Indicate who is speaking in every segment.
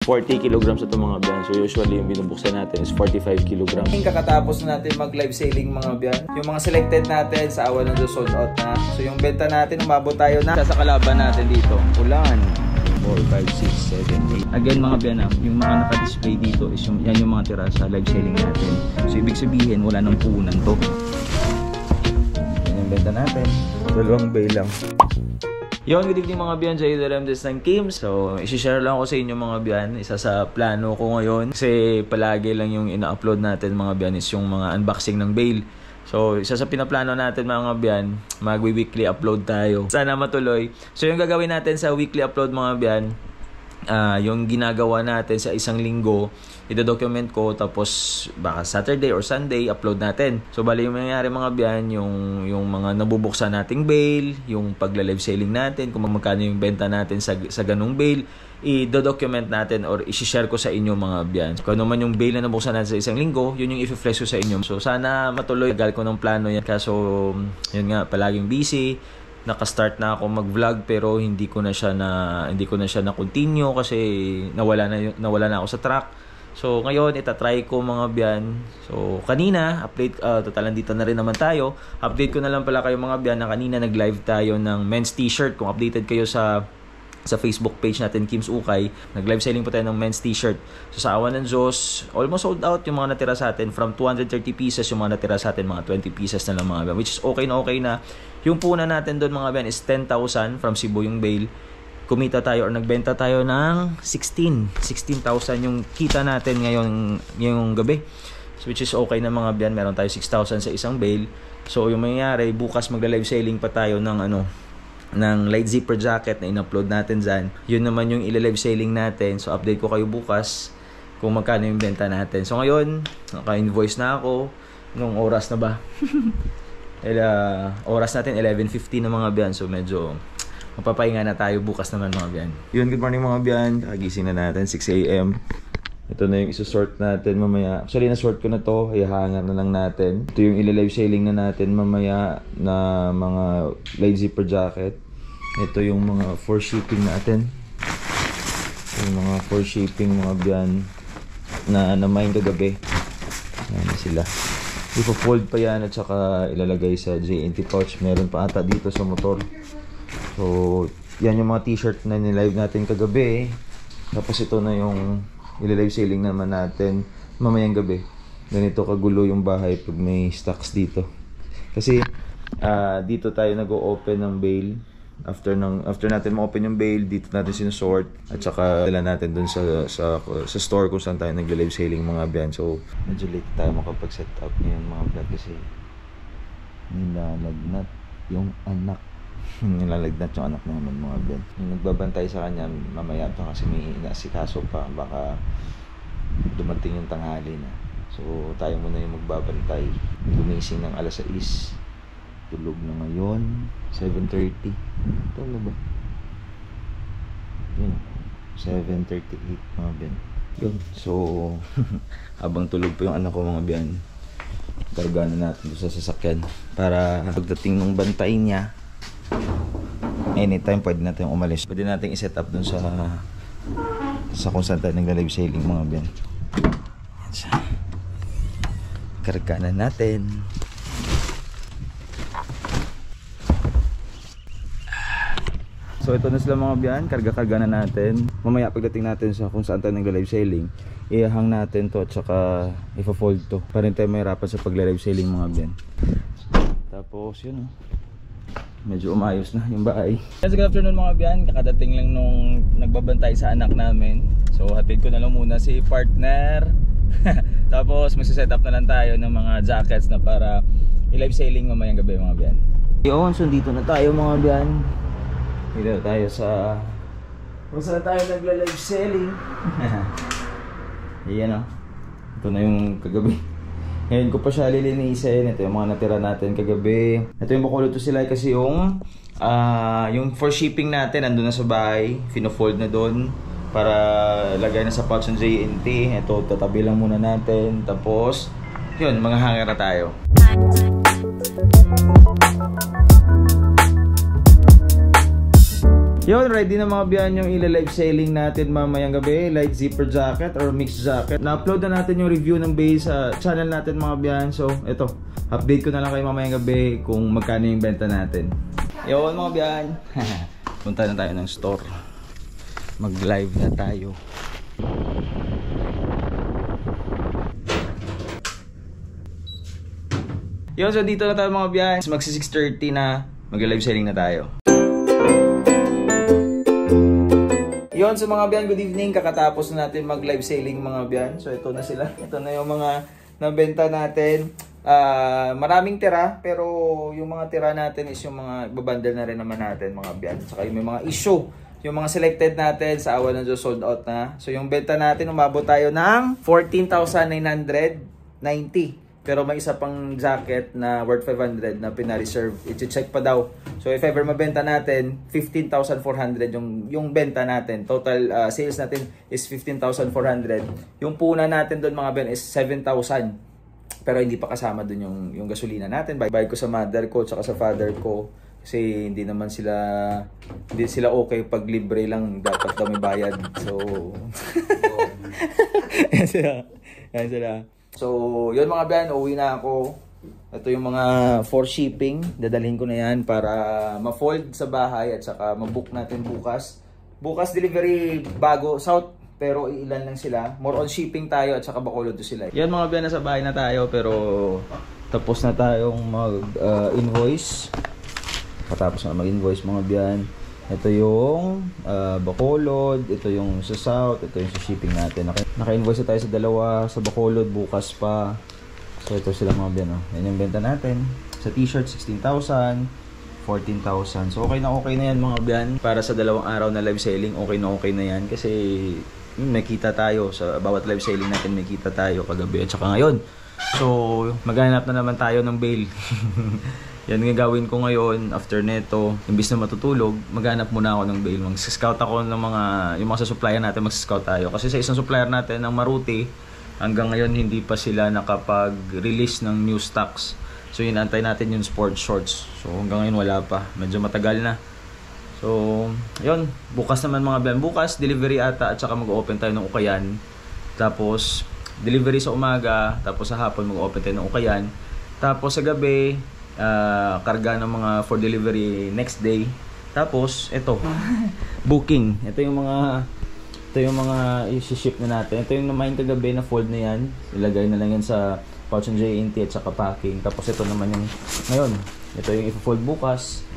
Speaker 1: 40 kilograms ito mga biyan. So usually yung binubuksan natin is 45 kilograms. Kakatapos na natin mag live selling mga biyan. Yung mga selected natin sa awa ng sold out na. So yung benta natin, umabot tayo na sa kalaban natin dito. Ulan. 4, 5, 6, 7, 8. Again mga biyan, yung mga naka-display dito is yan yung mga tira sa live selling natin. So ibig sabihin wala nang puhunan to. Yan yung benta natin. 2 bay lang. Yon, good evening mga biyan, Jay Remdes ng Kim. So, isi-share lang ko sa inyo mga biyan. Isa sa plano ko ngayon, kasi palagi lang yung ina-upload natin mga biyan is yung mga unboxing ng bail. So, isa sa pinaplano natin mga biyan, mag-weekly upload tayo. Sana matuloy. So, yung gagawin natin sa weekly upload mga biyan, yung ginagawa natin sa isang linggo, ida-document ko, tapos baka Saturday or Sunday upload natin. So bali yung mangyayari mga biyan, yung mga nabubuksan nating bail, yung pagla-live selling natin, kung magkano yung benta natin sa ganung bail, i-document natin or i-share ko sa inyo mga biyan. Kung ano man yung bail na nabuksan natin sa isang linggo, yun yung i-flex ko sa inyo. So sana matuloy. Tagal ko ng plano yan, kaso yun nga, palaging busy. Naka-start na ako mag-vlog pero hindi ko na siya na continue kasi nawala na ako sa track. So ngayon itatry ko mga biyan. So kanina update, total nandito na rin naman tayo. Update ko na lang pala kayo mga biyan na kanina nag-live tayo ng men's t-shirt. Kung updated kayo sa Facebook page natin, Kim's Ukay, nag-live selling po tayo ng men's t-shirt. So sa awan ng Diyos, almost sold out yung mga natira sa atin. From 230 pieces, yung mga natira sa atin, mga 20 pieces na lang mga biyan. Which is okay na. Yung puna natin doon mga biyan is 10,000 from Cebu yung bail. Kumita tayo or nagbenta tayo ng 16,000 yung kita natin ngayong gabi. So, which is okay na mga biyan. Meron tayo 6,000 sa isang bail. So yung mangyayari, bukas magla-live selling pa tayo ng light zipper jacket na in-upload natin dyan. Yun naman yung ila-live selling natin. So update ko kayo bukas kung magkano yung benta natin. So ngayon, naka-invoice na ako. Nung oras na ba? Oras natin 11:50 na mga biyan. So medyo mapapahinga na tayo bukas naman mga biyan. Yun, good morning mga biyan. Kagising na natin, 6 AM. Ito na yung isusort natin mamaya. Actually, na-sort ko na to. Ihahangar na lang natin. Ito yung ila-live selling na natin mamaya na mga light zipper jacket. Ito yung mga for shipping natin. Yung mga for shipping mga biyan na namain kagabi. Yan sila. Ipo-fold pa yan at saka ilalagay sa JNT pouch. Meron pa ata dito sa motor. So, yan yung mga t-shirt na nilive natin kagabi. Tapos ito na yung ila-live selling naman natin mamayang gabi. Ganito kagulo yung bahay pag may stocks dito. Kasi dito tayo nag-o-open ng bail. After natin ma-open yung bail, dito natin sinusort at saka dala natin dun sa store kung saan tayo nag-live selling mga biyan. So medyo late tayo makapag-set up ngayon mga biyan kasi nilalagnat yung anak. Nilalagnat yung anak naman mga biyan. Yung nagbabantay sa kanya mamaya pa kasi may inaasikaso pa, baka dumating yung tanghali na. So tayo muna yung magbabantay. Gumising ng alas 6, tulog na ngayon 7:30. Ito na ba? Yun, 7:38 mga biyan. Yun, so habang tulog pa yung anak ko mga biyan, karga na natin sa sasakyan para pagdating ng bantay niya anytime pwede natin umalis. Pwede natin i-set up dun sa kung saan tayo nagla-live selling mga biyan. Karga na natin. So ito na sila mga biyan, karga-karga na natin. Mamaya pagdating natin sa kung saan tayo nagla-live selling, ihang natin to at saka ipa-fold to para hindi tayo mahirapan sa pagla-live selling mga biyan. Tapos yun medyo umayos na yung bahay. Good afternoon mga biyan, kakadating lang nung nagbabantay sa anak namin. So hatid ko na lang muna si partner. Tapos magsiset up na lang tayo ng mga jackets na para i-live selling mamayang gabi mga biyan. Yun, so dito na tayo mga biyan. Dito tayo sa kung saan tayo nagla-live selling. Ayan ito na yung kagabi. Ngayon ko pa siya lilinisin. Ito yung mga natira natin kagabi. Ito yung bakulot to sila kasi yung for shipping natin nandun na sa bahay. Fino-fold na doon para lagay na sa pouch ng JNT. Ito, tatabi lang muna natin. Tapos, yun, mga hanger na tayo. Yun, ready na mga biyan yung ila-live selling natin mamayang gabi, light zipper jacket or mixed jacket. Na-upload na natin yung review ng base sa channel natin mga biyan. So, ito, update ko na lang kayo mamayang gabi kung magkano yung benta natin. Yun mga biyan. Punta na tayo ng store. Mag-live na tayo. Yun, so dito na tayo mga biyan. Magsi 6:30 na, mag-live selling na tayo. Yun, so mga biyan, good evening. Kakatapos na natin mag-live selling mga biyan. So ito na sila. Ito na yung mga nabenta natin. Maraming tira, pero yung mga tira natin is yung mga babundle na rin naman natin mga biyan. Saka yung may mga issue. Yung mga selected natin sa awa ng Diyos sold out na. So yung benta natin, umabot tayo ng 14,990. Pero may isa pang jacket na worth 500 na pina-reserve. I-check pa daw. So if ever mabenta natin, 15,400 yung benta natin. Total sales natin is 15,400. Yung puna natin doon mga ben is 7,000. Pero hindi pa kasama doon yung gasolina natin. Bayad ko sa mother ko at sa father ko. Kasi hindi sila okay pag libre lang, dapat daw may bayad. So yan sila. So, yun mga biyan, uwi na ako. Ito yung mga for shipping. Dadalhin ko na yan para ma-fold sa bahay at saka ma-book natin bukas. Bukas delivery bago, south, pero ilan lang sila. More on shipping tayo at saka Bacolod to sila. Yan mga biyan, nasa bahay na tayo pero tapos na tayong mag-invoice. Patapos na mag-invoice mga biyan. Ito yung Bacolod, ito yung sa South, ito yung sa shipping natin. Naka-invoice tayo sa dalawa, sa Bacolod, bukas pa. So ito sila mga biyan. Yan yung benta natin. Sa t-shirt, 16,000, 14,000. So okay na yan mga biyan. Para sa dalawang araw na live selling, okay na yan. Kasi may kita tayo. Sa bawat live selling natin may kita tayo kagabi at saka ngayon. So maghanap na naman tayo ng bail. Yan nga gawin ko ngayon after neto. Imbis na matutulog, maghanap muna ako ng bail. Mag-scout ako ng yung mga sa supplier natin, mag-scout tayo. Kasi sa isang supplier natin, ang Maruti, hanggang ngayon hindi pa sila nakapag-release ng new stocks. So inantay natin yung sports shorts. So hanggang ngayon wala pa. Medyo matagal na. So yun, bukas naman mga biyan. Bukas, delivery ata at saka mag-open tayo ng Ukayan. Tapos delivery sa umaga, tapos sa hapon mag-open tayo ng Ukayan. Tapos sa gabi, karga ng mga for delivery next day. Tapos ito booking. Ito yung mga i-ship na natin. Ito yung namahin kagabi na fold na yan. Ilagay na lang yan sa pouch ng JNT at saka packing. Tapos ito naman yung ngayon. Ito yung i-fold bukas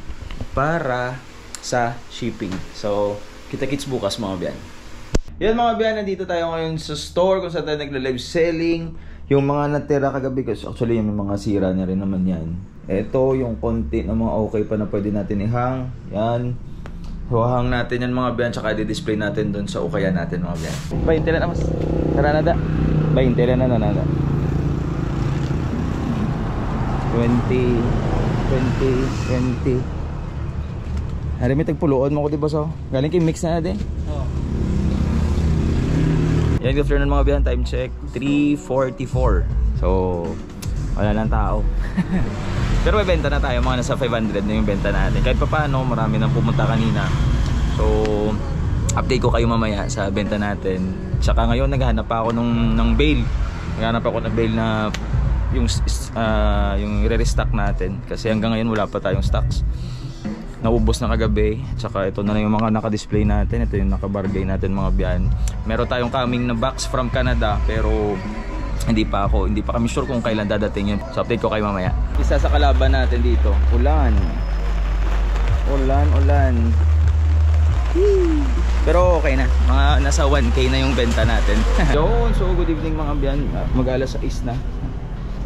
Speaker 1: para sa shipping. So kita-kits bukas mga biyan. Yan mga biyan, nandito tayo ngayon sa store kung saan tayo nagla-live selling. Yung mga natira kagabi, kasi actually yung mga sira na rin naman yan. Ito yung konti ng mga okay pa na pwede natin i-hang. Yan. Huhang natin yan mga biyan, tsaka i-display natin dun sa Ukayan natin mga biyan. 20 lang na mas. Tara na da. 20 lang na nada. 20. Hari may tagpuloon mo ko diba so? Galing kay mix na natin. Oo. Yan, good afternoon mga biyan. Time check 3:44. So wala lang tao. Pero may benta na tayo, mga nasa 500 na yung benta natin. Kahit pa paano, marami nang pumunta kanina. So update ko kayo mamaya sa benta natin. Tsaka ngayon naghahanap pa ako ng bail. Naghahanap ako ng bail na yung i-restock natin. Kasi hanggang ngayon wala pa tayong stocks. Naubos na kagabi. Tsaka ito na lang yung mga naka-display natin. Ito yung naka-bargain natin mga biyan. Meron tayong coming na box from Canada, pero hindi pa kami sure kung kailan dadating yun. So update ko kayo mamaya. Isa sa kalaban natin dito, ulan. Pero okay na, mga nasa 1K na yung benta natin. Yun, so good evening mga biyan. Mag-alas 6 na,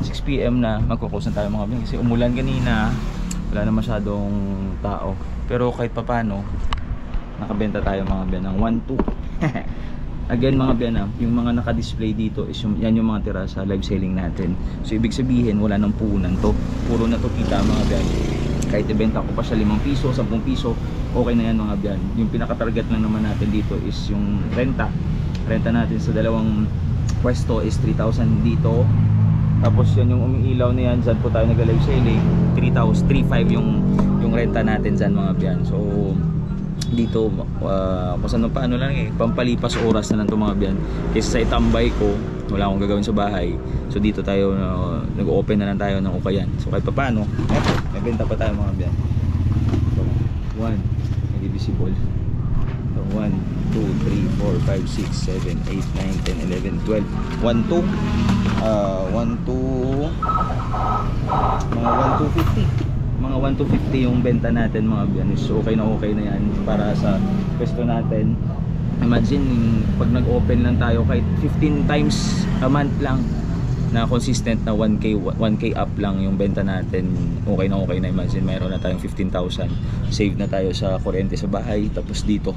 Speaker 1: 6 PM na, magkukusan tayo mga biyan. Kasi umulan kanina, wala na masyadong tao. Pero kahit pa paano, nakabenta tayo mga biyan ng 1-2. Again mga biyan, yung mga naka-display dito is yan yung mga tira sa live selling natin. So ibig sabihin wala nang puhunan to. Puro na to kita mga biyan. Kahit ibenta ko pa sa 5 piso, 10 piso, okay na yan mga biyan. Yung pinaka-target lang naman natin dito is yung renta. Renta natin sa dalawang pwesto is 3,000 dito. Tapos yan yung umiilaw na yan, dyan po tayo nag-live selling. 3,500 yung renta natin dyan mga biyan. So dito kung saan paano lang pampalipas oras na lang itong mga biyan kaysa sa itambay ko wala akong gagawin sa bahay. So dito tayo nag-open na lang tayo ng ukayan. So kahit pa paano may benta pa tayo mga biyan. So 1 hindi visible. So 1, 2, 3, 4, 5, 6, 7, 8, 9, 10, 11, 12 1, 2 mga 1, 250 mga 1,250 yung benta natin mga biyanis. Okay na yan para sa pwesto natin. Imagine pag nag-open lang tayo kahit 15 times a month lang na consistent na 1k up lang yung benta natin, okay na. Imagine mayroon na tayong 15,000, save na tayo sa kuryente sa bahay. Tapos dito,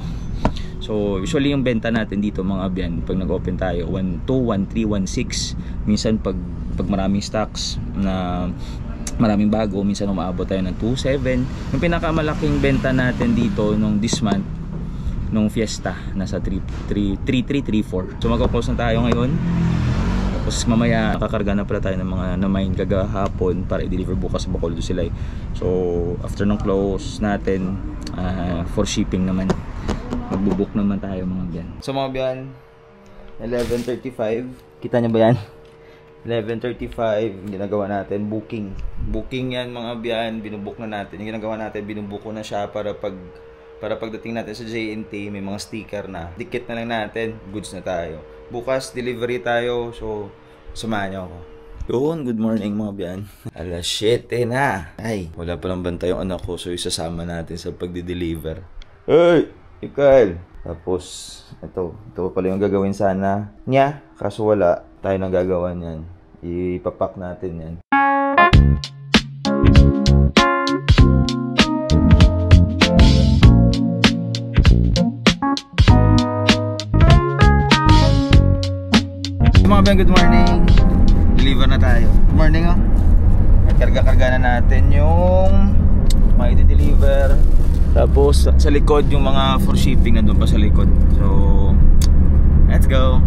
Speaker 1: so usually yung benta natin dito mga biyan pag nag-open tayo 1, 2, 1, 3, 1, 6. Minsan pag maraming stocks na maraming bago, minsan umaabot tayo ng 2.7. Yung pinakamalaking benta natin dito nung this month nung fiesta nasa 3.3, 3.4. So magko-close na tayo ngayon. Tapos mamaya kakarga na pala tayo ng mga na-mine kagahapon para i-deliver bukas sa Bacolod sila. So after ng close natin for shipping naman magbubook naman tayo mga biyan. So mga biyan 11:35, kita niyo ba yan? 11:35 ginagawa natin booking yan mga biyan, binubook na natin. Yung ginagawa natin, binubook ko na siya para pagdating natin sa JNT may mga sticker na, dikit na lang natin, goods na tayo. Bukas delivery tayo, so samahan niyo ako. Yun, good morning mga biyan. Alas 7 na. Ay, wala palang bantay yung anak ko, so isasama natin sa pagdi-deliver. Hey, Ikael! Tapos ito pala yung gagawin sana niya, kaso wala tayo nang gagawa niyan. Ipapak natin yan. Mga Ben, good morning. Deliver na tayo. Good morning oh. At karga-karga na natin yung may i-deliver. Tapos sa likod yung mga for shipping nandun pa sa likod. So let's go.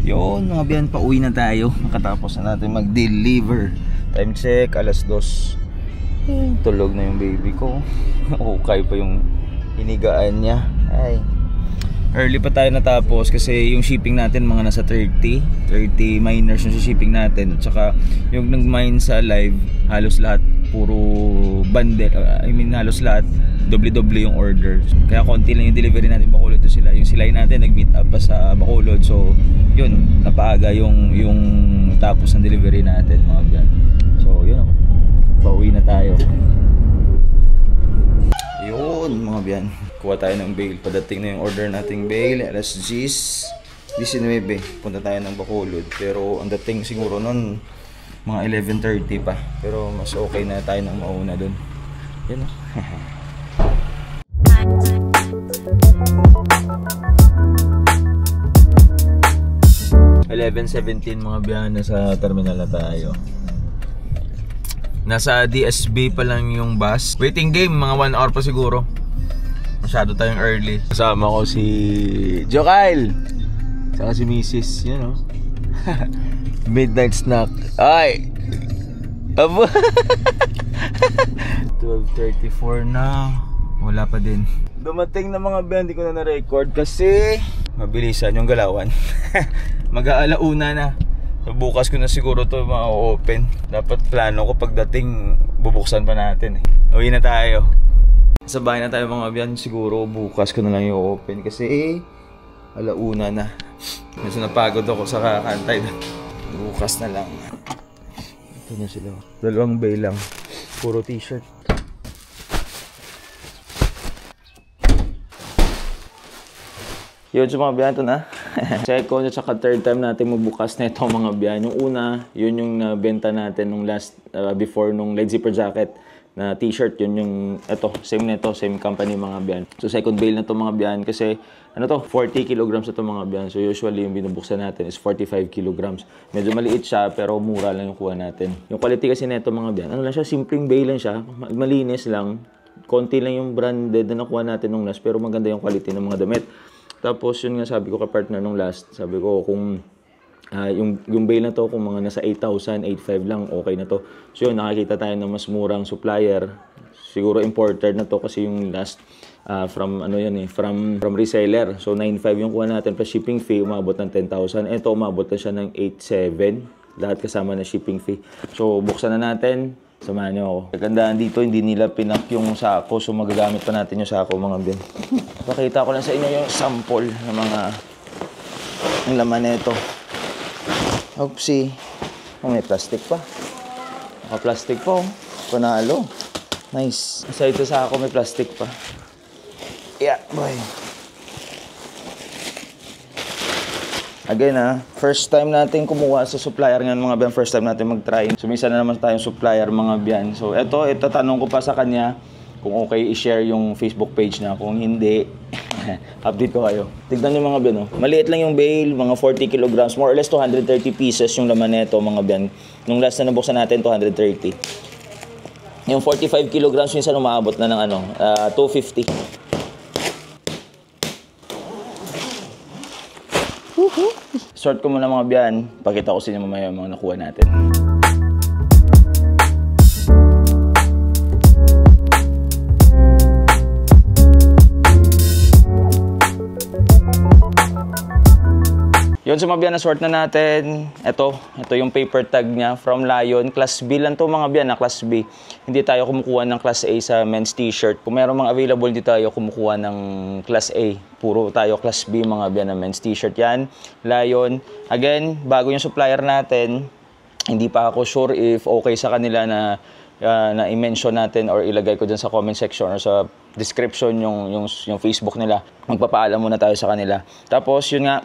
Speaker 1: Yun mga biyan, pauwi na tayo. Makatapos na natin mag-deliver. Time check, alas 2. Tulog na yung baby ko. Okay pa yung hinigaan niya. Ay, early pa tayo natapos kasi yung shipping natin mga nasa 30 miners yung shipping natin. At saka yung nag-mine sa live, halos lahat puro bundle. Halos lahat doble-doble yung order. Kaya konti lang yung delivery natin Bacolod to sila. Yung silay natin nag-meet up pa sa Bacolod. So yun, napaaga yung tapos ng delivery natin mga biyan. So yun, pauwi na tayo. Yun mga biyan, kuha tayo ng bail. Padating na yung order nating bail. Alas 19 punta tayo ng Bacolod. Pero ang dating siguro nun mga 11:30 pa. Pero mas okay na tayo nang mauna dun. Yun o. 11:17 mga biyan, nasa terminal na tayo. Nasa DSB pa lang yung bus. Waiting game, mga 1 hour pa siguro. Masyado tayong early. Kasama ko si Jokail, saka si Mrs. You know. Midnight snack. Ay! Abo! 12:34 na. Wala pa din. Dumating na mga biyan, hindi ko na na-record kasi mabilisan yung galawan. Mag-aalauna na. So, bukas ko na siguro to ma-open. Dapat plano ko pagdating bubuksan pa natin Uwi na tayo. Sa bahay na tayo mga biyan. Siguro bukas ko na lang i-open kasi alauna na. Kasi napagod ako sa kakantay. Bukas na lang. Ito na sila. 2 bay lang. Puro t-shirt. Yun sa mga biyan, ito na. Second at saka third time natin mabukas na ito mga biyan. Yung una, yun yung nabenta natin nung last, before nung light zipper jacket na t-shirt. Yun yung, ito, same na ito, same company mga biyan. So second bale na ito mga biyan kasi, ano to, 40 kilograms na ito mga biyan. So usually yung binubuksan natin is 45 kilograms. Medyo maliit siya pero mura lang yung kuha natin. Yung quality kasi na ito mga biyan, ano lang siya, simpleng bale lang siya, malinis lang. Konti lang yung branded na nakuha natin nung last pero maganda yung quality ng mga damit. Tapos yun nga sabi ko ka partner nung last, sabi ko kung yung bail na to kung mga nasa 8,000, 8,500 lang okay na to. So yun, nakakita tayo ng mas murang supplier. Siguro imported na to kasi yung last from ano yan eh, from reseller. So 9.5 yung kuha natin plus shipping fee, umabot ng 10,000. Ito umabot na siya ng 8.7, lahat kasama na shipping fee. So buksan na natin. Samahan niyo ako. Kagandaan dito, hindi nila pinak yung sako. So magagamit pa natin yung sako mga Ben. Pakita ko lang sa inyo yung sample ng mga ng laman nito. Oopsie. Oh, may plastic pa. Naka-plastic pa oh. Panalo. Nice. Sa ito sa ako may plastic pa. Yeah, boy. Again first time natin kumuha sa supplier ngayon mga biyan. First time natin mag-try. Sumisa na naman tayong supplier mga biyan. So ito tanong ko pa sa kanya kung okay i-share yung Facebook page na. Kung hindi, update ko kayo. Tignan nyo mga biyan. Maliit lang yung bale, mga 40 kilograms. More or less 230 pieces yung laman nito mga biyan. Nung last na nabuksan natin, 230. Yung 45 kilograms minsan umaabot na ng 250. Sort ko muna mga biyan. Pakita ko sa inyo mamaya yung mga nakuha natin. Yun, so mga biyan, na-sort na natin. Ito yung paper tag niya from Lion. Class B lang to mga biyan, Class B. Hindi tayo kumukuha ng Class A sa men's t-shirt. Kung meron mga available, hindi tayo kumukuha ng Class A. Puro tayo Class B mga biyan na men's t-shirt yan. Lion. Again, bago yung supplier natin, hindi pa ako sure if okay sa kanila na i-mention natin or ilagay ko dyan sa comment section or sa description yung Facebook nila. Magpapaalam muna tayo sa kanila. Tapos yun nga,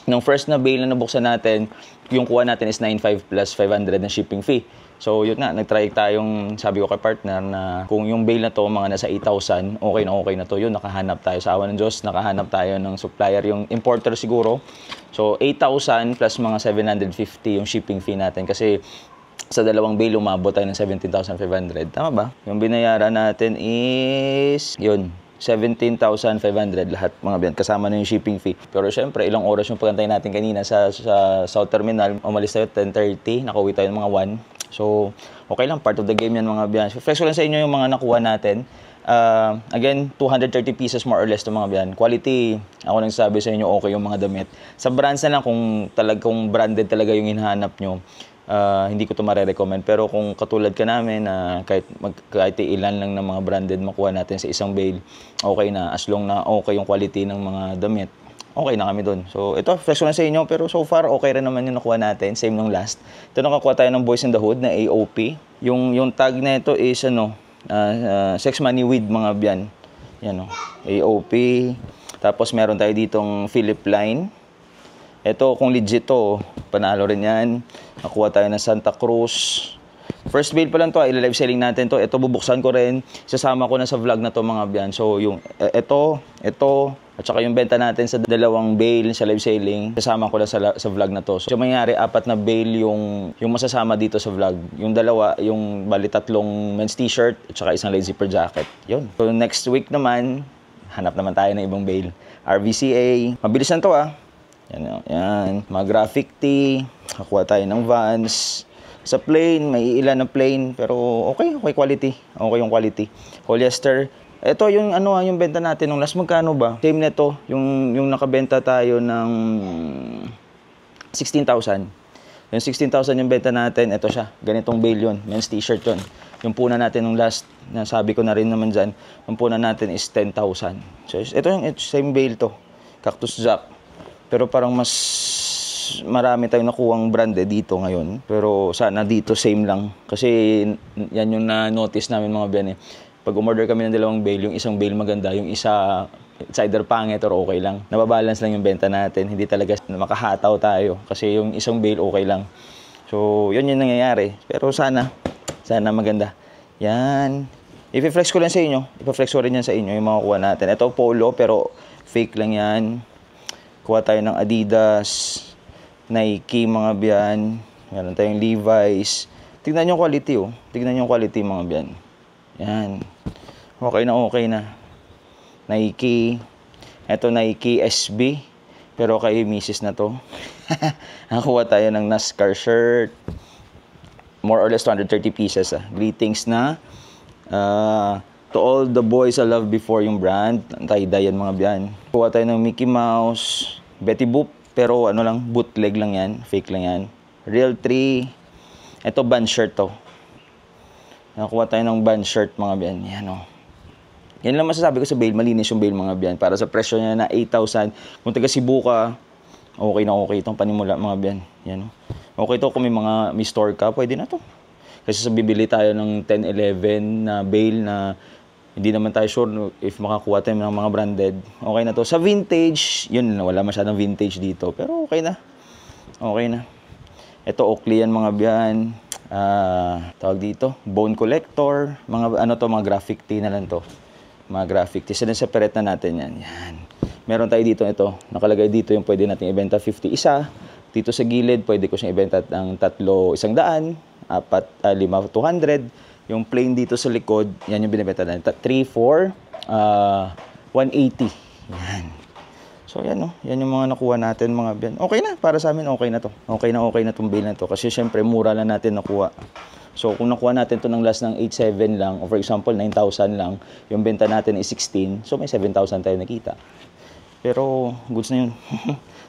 Speaker 1: nung first na bale na nabuksan natin, yung kuha natin is 9.5 plus 500 na shipping fee. So yun na, nag-try tayong, sabi ko kay partner na kung yung bale na to mga nasa 8,000, okay na to. Yun, nakahanap tayo sa awa ng Diyos, nakahanap tayo ng supplier, yung importer siguro. So 8,000 plus mga 750 yung shipping fee natin kasi sa dalawang bale umabot tayo ng 17,500. Tama ba? Yung binayaran natin is, yun, 17,500 lahat mga biyan, kasama na yung shipping fee. Pero syempre, ilang oras yung pagantay natin kanina sa South Terminal. Umalis tayo 10:30, nakauwi tayo ng mga 1. So, okay lang, part of the game yan mga biyan. So, flex ko lang sa inyo yung mga nakuha natin. Again, 230 pieces more or less to mga biyan. Quality, ako nang sabi sa inyo, okay yung mga damit. Sa brands na lang, kung branded talaga yung hinahanap nyo, hindi ko ito marirecommend. Pero kung katulad ka namin na kahit ilan lang ng mga branded makuha natin sa isang bale, okay na. As long na okay yung quality ng mga damit, okay na kami dun. So ito, fresh ko na sa inyo. Pero so far, okay rin naman yung nakuha natin. Same nung last. Ito, nakakuha tayo ng Boys in the Hood na AOP. Yung tag na ito is Sex Money Weed mga biyan. Yan AOP. Tapos meron tayo ditong Philip Line. Ito, kung legit to, panalo rin yan. Nakuha tayo ng Santa Cruz. First bale pa lang to, i-live selling natin to. Ito, bubuksan ko rin. Sasama ko na sa vlog na to mga biyan. So, yung ito, at saka yung benta natin sa dalawang bale sa live selling, sasama ko na sa vlog na to. So, mangyayari, 4 na bale yung masasama dito sa vlog. Yung dalawa, yung bali 3 men's t-shirt, at saka isang light zipper jacket. Yun. So, next week naman, hanap naman tayo ng ibang bale. RVCA. Mabilis na to Yan. Mga graphic tee. Nakuha tayo ng Vans. Sa plain, may ilan na plain. Pero okay quality. Okay yung quality. Polyester. Ito yung yung benta natin nung last. Magkano ba? Same nito. Yung nakabenta tayo ng 16,000. Yung 16,000 yung benta natin. Ito siya. Ganitong bale yun. Men's t-shirt yun. Yung puna natin nung last, nasabi ko na rin naman dyan, yung puna natin is 10,000. So ito yung same bale to. Cactus Jack. Pero parang mas marami tayong nakuhang branded dito ngayon. Pero sana dito same lang. Kasi yan yung na-notice namin mga biyan Pag umorder kami ng dalawang bale, yung isang bale maganda, yung isa it's either pangit or okay lang. Nababalance lang yung benta natin. Hindi talaga makahataw tayo. Kasi yung isang bale okay lang. So yun yung nangyayari. Pero sana maganda. Yan. Ipi-flex ko lang sa inyo. Ipa-flex ko rin yan sa inyo yung mga kuha natin. Ito polo pero fake lang yan. Kuha tayo ng Adidas, Nike, mga biyan. Meron tayong Levi's. Tignan yung quality, Tignan yung quality, mga biyan. Yan. Okay na. Nike. Ito, Nike SB. Pero kay misis na to. Nakuha tayo ng NASCAR shirt. More or less 230 pieces, Greetings na. To all the boys I love before yung brand. Tie-dye yan mga biyan. Kuha tayo ng Mickey Mouse, Betty Boop, pero ano lang, bootleg lang yan, fake lang yan. Real 3. Ito band shirt to. Nakuha tayo ng band shirt mga biyan. Yan o. Yan lang masasabi ko sa bail, malinis yung bail mga biyan. Para sa presyo niya na 8,000. Kung taga Cebu ka, okay na okay itong panimula mga biyan. Yan o. Okay to kung may store ka, pwede na to. Kasi sa bibili tayo ng 10-11 na bail na hindi naman tayo sure if makakuha tayo ng mga branded. Okay na to. Sa vintage, yun, wala masyadong vintage dito. Pero okay na. Okay na. Ito, Oakley yan mga biyan. Tawag dito, bone collector. Mga graphic tee na lang to. Mga graphic tee. Sineseparate na natin yan. Yan. Meron tayo dito ito. Nakalagay dito yung pwede natin ibenta 50 isa. Dito sa gilid, pwede ko siyang ibenta ng 3, 100. 4, 5, 200. Yung plain dito sa likod, yan yung binibenta natin. 3, 4, 180. Yan. So yan no, yan yung mga nakuha natin mga biyan. Okay na, para sa amin okay na to. Okay na itong bail na to. Kasi syempre mura lang natin nakuha. So kung nakuha natin to ng last ng 8,700 lang, or for example 9,000 lang, yung benta natin is 16, so may 7,000 tayo nakita. Pero goods na yun.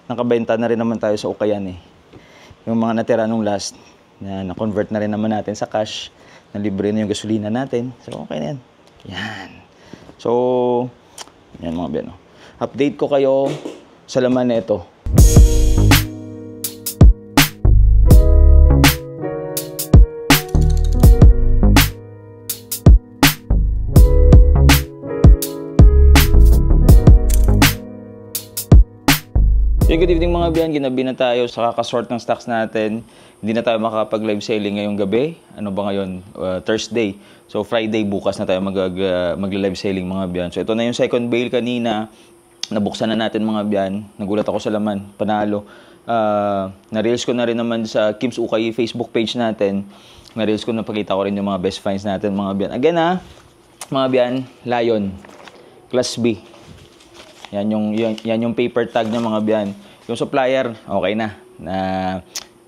Speaker 1: Nakabenta na rin naman tayo sa Ukayan eh. Yung mga natira nung last, na-convert na rin naman natin sa cash. Na libre na yung gasolina natin. So, okay na yan. Yan. So, yan mga biyan. Update ko kayo sa laman na ito. Good evening mga biyan, ginabi na tayo sa kakasort ng stocks natin. Hindi na tayo makakapag-live selling ngayong gabi. Ano ba ngayon? Thursday. So Friday bukas na tayo mag-live selling mga biyan. So ito na yung second bail kanina. Nabuksan na natin mga biyan. Nagulat ako sa laman. Panalo. Na-reels ko na rin naman sa Kim's Ukay Facebook page natin. Na-reels ko na pakita ko rin yung mga best finds natin mga biyan. Again mga biyan, Lion. Class B. Yan yung paper tag niya mga biyan. Yung supplier, okay na.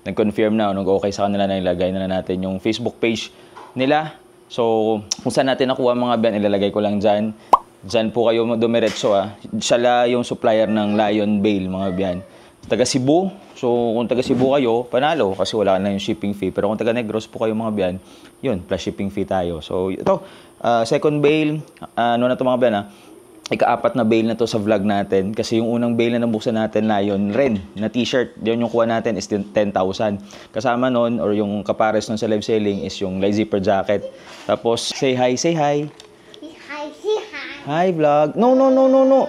Speaker 1: Nag-confirm na. Okay sa kanila na ilagay na natin yung Facebook page nila. So, kung saan natin nakuha mga biyan, ilalagay ko lang dyan. Dyan po kayo dumiretso Siya yung supplier ng Lion Bail mga biyan. Taga Cebu. So, kung taga Cebu kayo, panalo. Kasi wala na yung shipping fee. Pero kung taga Negros po kayo mga biyan, yun, plus shipping fee tayo. So, ito, second bail. Ano na ito mga biyan Ika-4 na bail na to sa vlog natin kasi yung unang bail na nabuksan natin Lion Ren na t-shirt, yun yung kuha natin is 10,000. Kasama nun or yung kapares nun sa live selling is yung light zipper jacket. Tapos say hi. Say hi. Hi vlog. No.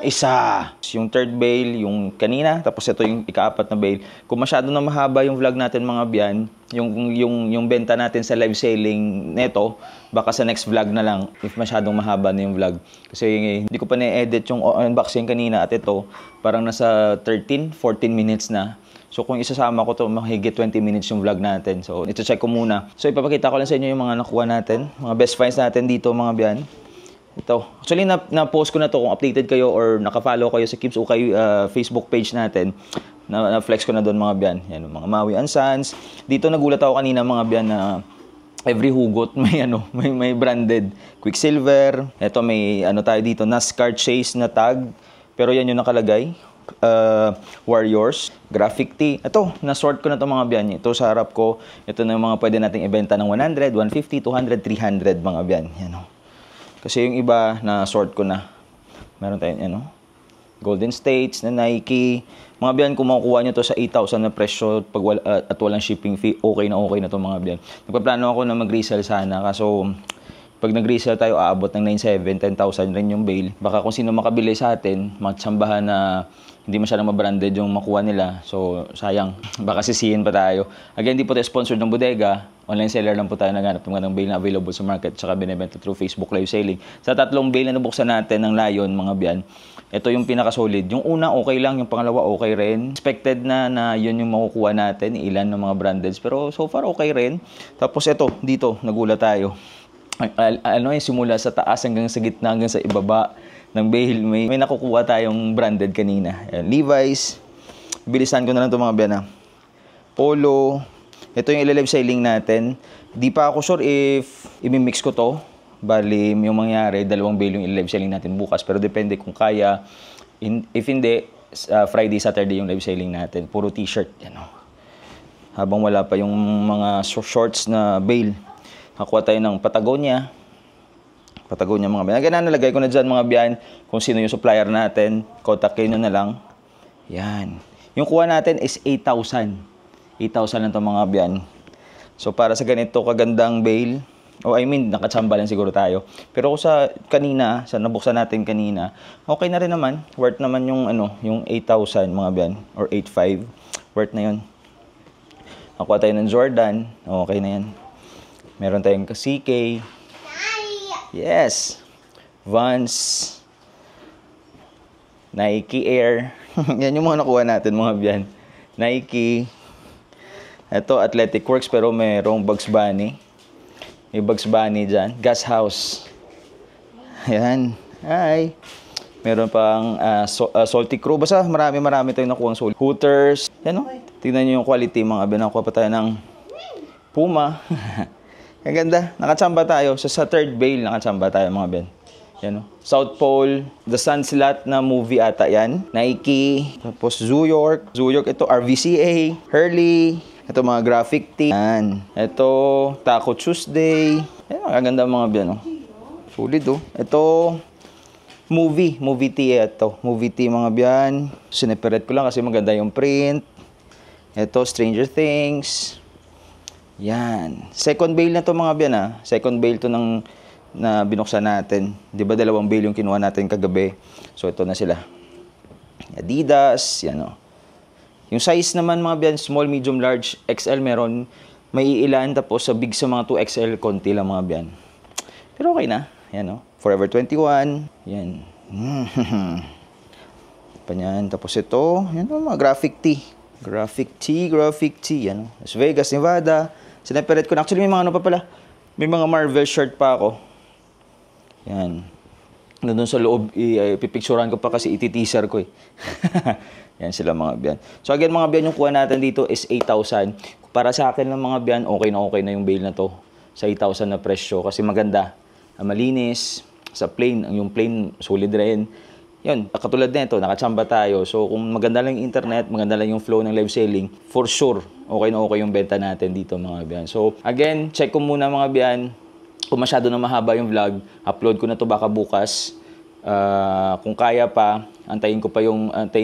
Speaker 1: Isa. Yung third bail, yung kanina, tapos ito yung ika-4 na bail. Kung masyado na mahaba yung vlog natin mga biyan, yung benta natin sa live selling neto, baka sa next vlog na lang if masyadong mahaba na yung vlog. Kasi hindi ko pa na-edit yung unboxing kanina at ito, parang nasa 13, 14 minutes na. So kung isasama ko to, mahigit 20 minutes yung vlog natin. So ito check ko muna. So ipapakita ko lang sa inyo yung mga nakuha natin, mga best finds natin dito mga biyan. Ito. Actually, na-post ko na to kung updated kayo or naka-follow kayo sa Kim's Ukay Facebook page natin. Na-flex ko na doon mga biyan. Yan, mga Maui and Sons. Dito nagulat ako kanina mga biyan na every hugot may branded Quicksilver. Ito may tayo dito, NASCAR Chase na tag. Pero yan yung nakalagay. Warriors, graphic tee. Ito, na-sort ko na to mga biyan. Ito sa harap ko. Ito na yung mga pwede nating ibenta ng 100, 150, 200, 300 mga biyan. Yan Kasi yung iba na sort ko na. Meron tayong Golden States na Nike. Mga biyan, kung makukuha nyo to sa 8,000 na presyo at walang shipping fee, okay na to mga biyan. Nagpaplano ako na mag-resell sana. Kaso, pag nag-resell tayo, aabot ng 9,700, 10,000 rin yung bail. Baka kung sino makabili sa atin, matsambahan na hindi masyadong mabranded yung makuha nila. So, sayang. Baka sisihin pa tayo. Again, hindi po tayo sponsored ng bodega. Online seller lang po tayo naghanap ng bail na available sa market tsaka binibenta through Facebook live selling. Sa 3 bail na nabuksan natin ng Lion, mga biyan, ito yung pinaka-solid. Yung una, okay lang. Yung pangalawa, okay rin. Expected na yun yung makukuha natin. Ilan ng mga brandeds. Pero so far, okay rin. Tapos ito, dito, nagulat tayo. Simula sa taas hanggang sa gitna hanggang sa ibaba ng bail. May nakukuha tayong branded kanina. Levi's. Bilisan ko na lang ito mga biyan Polo. Ito yung ililive selling natin. Di pa ako sure if i-mix ko to Bali, yung mangyari, 2 bale yung live selling natin bukas. Pero depende kung kaya. If hindi, Friday, Saturday yung live selling natin. Puro t-shirt. Yan, oh. Habang wala pa yung mga shorts na bale. Nakuha tayo ng Patagonia. Patagonia mga biyan. Ganyan, nalagay ko na dyan mga biyan kung sino yung supplier natin. Kontakin nyo na lang. Yan. Yung kuha natin is 8,000. 8,000 lang itong mga biyan. So para sa ganito kagandang bale, nakatsamba lang siguro tayo. Pero kung sa kanina, sa nabuksan natin kanina, okay na rin naman. Worth naman yung, yung 8,000 mga biyan. Or 8,500. Worth na yun. Nakuha tayo ng Jordan. Okay na yan. Meron tayong CK. Yes. Vans. Nike Air. Yan yung mga nakuha natin mga biyan. Nike. Ito, Athletic Works, pero mayroong Bugs Bunny. May Bugs Bunny dyan. Gas House. Ayan. Hi. Meron pang Salty Crew. Basta marami tayong nakuha ng Salty. Hooters. Yan o. Tingnan nyo yung quality mga biyan. Nakuha pa tayo ng Puma. Ang ganda. Nakatsamba tayo. Sa third bale, nakatsamba tayo mga biyan. Yan o. South Pole. The Sunslot na movie ata yan. Nike. Tapos Zoo York. Zoo York. Ito RVCA. Hurley. Ito mga graphic tee. Yan. Ito, Taco Tuesday. Yan, ang ganda mga biyan, oh. Sulit, oh. Ito, movie tee ito. Movie tee mga biyan. Sineperate ko lang kasi maganda yung print. Ito, Stranger Things. Yan. Second bale na to mga biyan, ah. Second bale to na binuksan natin. Di ba 2 bale yung kinuha natin kagabi? So, ito na sila. Adidas. Yan, oh. Yung size naman mga biyan, small, medium, large, XL meron. May ilan, tapos sa big sa mga 2XL, konti lang mga biyan. Pero okay na. Yan, oh. Forever 21. Yan. Panyan. Tapos ito, yan, oh, mga graphic tee. Graphic tee. Yan, oh. Las Vegas, Nevada. Sineperate ko na. Actually, may mga pa pala. May mga Marvel shirt pa ako. Yan. Doon sa loob, ipipicturean ko pa kasi iti-teaser ko eh. Yan sila mga biyan. So again mga biyan, yung kuha natin dito is 8,000. Para sa akin ng mga biyan, okay na yung bale na to. Sa 8,000 na presyo kasi maganda. Malinis. Sa plain, yung plain solid rin. Yun, katulad nito, nakatsamba tayo. So kung maganda lang yung internet, maganda lang yung flow ng live selling, for sure, okay yung benta natin dito mga biyan. So again, check ko muna mga biyan. Kung masyado na mahaba yung vlog, upload ko na to baka bukas. Kung kaya pa, antayin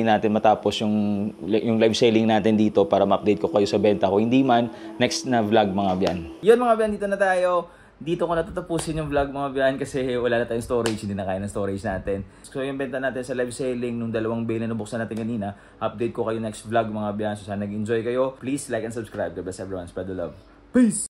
Speaker 1: natin matapos yung live selling natin dito para ma-update ko kayo sa benta ko. Hindi man, next na vlog mga biyan. Yun mga biyan, dito na tayo. Dito ko natatapusin yung vlog mga biyan kasi wala na tayong storage, hindi na kaya ng storage natin. So yung benta natin sa live selling nung 2 bale na nabuksan natin kanina, update ko kayo next vlog mga biyan. So sana nag-enjoy kayo. Please like and subscribe. God bless everyone. Spread the love. Peace!